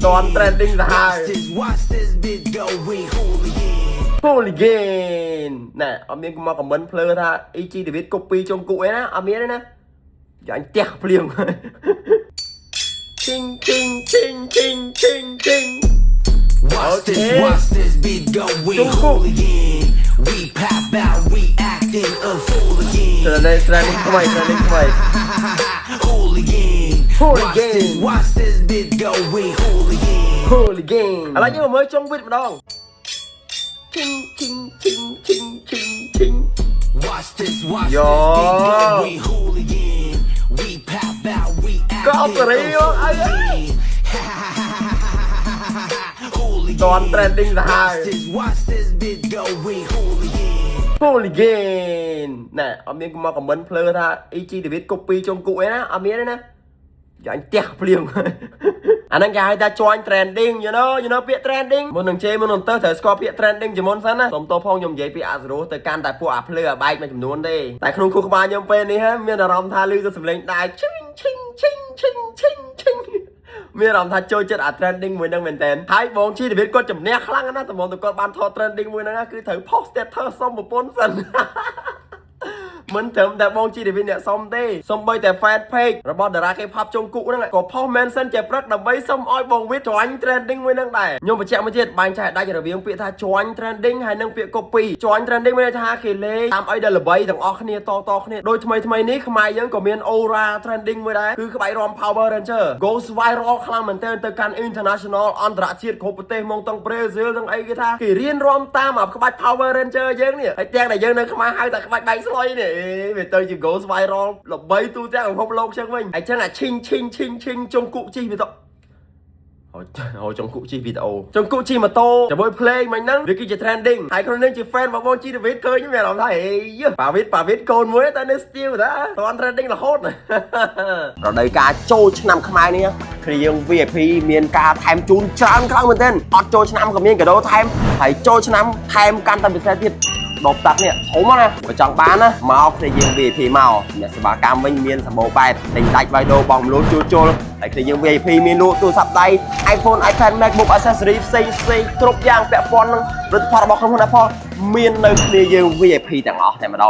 ตอน trending สหาย Hooligan nè ông miếng mà comment plơ tha EG David copy trong cụ ấy á ông miếng đấy nè giờ anh tẹt liền ching ching ching ching ching ching Watch this beat go, we hooligan. We pop out, we acting a fool again. trending không mày Hooligan. Watch this beat go, we hooligan. Hooligan à, nhưng mà mới trong video mà đâu ching ching ching ching ching ching Watch this beat go, we hooligan. We pop out, we acting a fool again. Toàn trending là hai Watch this beat go, we hooligan. Hooligan nè ông miếng mà comment plơ tha EG David copy trong cụ ấy á ông miếng đấy nè giờ anh tẹt liền anh đang gài ta join trending you know ពាក្យ trending មុននឹងជេរមុននឹងទៅត្រូវស្គាល់ពាក្យ trending ជាមុនសិនណាសូមតបផងខ្ញុំនិយាយពីអា0ទៅកាន់តែពួកអាភ្លើអាបែកមួយចំនួនទេតែក្នុងខួរក្បាលខ្ញុំពេលនេះមានអារម្មណ៍ថាឮទៅសំឡេងដែរឈិងឈិងឈិងឈិងឈិងឈិងមានអារម្មណ៍ថាចូលចិត្តអា trending មួយហ្នឹងមែនតើហើយបងជីដាវីតគាត់ជំនះខ្លាំងណាស់តម្រុំទៅគាត់បានថត trending មួយហ្នឹងគឺត្រូវ post status សុំប្រពន្ធសិនមិនត្រឹមតែបងជីដាវីតអ្នកសុំទេសុំបីតែ fan page របស់តារា K-pop ជុងគុហ្នឹងក៏ post mention ជាព្រឹកដើម្បីសុំឲ្យបងវិត join trending មួយហ្នឹងដែរខ្ញុំបញ្ជាក់មួយទៀតបែងចែកដាច់រវាងពាក្យថា join trending ហើយនិងពាក្យ copy join trending មានន័យថាគេលេងតាមអីដែលល្បីទាំងអស់គ្នាតគ្នាដូចថ្មីនេះខ្មែរយើងក៏មាន aura trending មួយដែរគឺក្បាច់រាំ Power Ranger goes viral ខ្លាំងមែនទែនទៅកាន់ international អន្តរជាតិគ្រប់ប្រទេសមកទាំង Brazil ទាំងអីគេថាគេរៀនរាំតាមអាក្បាច់ Power Ranger យើងនេះហើយទាំងដែលយើងនៅខ្មែរហៅតែក្បាច់បែកស្លុយនេះវាទៅជា goes viral ល្បីទូទាំងពិភពលោកចឹងវិញហើយចឹងអាឈិងជុំគុជីវីដេអូចុងគុជីវីដេអូចុងគុជីម៉ូតូជាមួយ play មិញហ្នឹងវាគឺជា trending ហើយខ្លួននឹងជា fan របស់បងជីដាវីតឃើញមានអារម្មណ៍ថាហេប៉ាវីតកូនមួយតែនៅ still តាតន់ trending រហូតរដូវកាលចូលឆ្នាំខ្មែរនេះគ្នាយើង VIP មានការថែមជូនច្រើនខ្លាំងមែនទែនអត់ចូលឆ្នាំក៏មានកាដូថែមហើយចូលឆ្នាំថែមកាន់តែពិសេសទៀតដបតាក់នេះធំណាបើចង់បានណាមកគ្នាយើង VIP មកអ្នកសេវាកម្មវិញមានសម្បូរបែបទិញដាច់បៃដូបងមលូនជួលហើយគ្នាយើង VIP មានលក់ទូរស័ព្ទដៃ iPhone iPad MacBook accessory ផ្សេងគ្រប់យ៉ាងពាក់ព័ន្ធនឹងផលិតផលរបស់ក្រុមហ៊ុន Apple មាននៅគ្នាយើង VIP ទាំងអស់តែម្ដង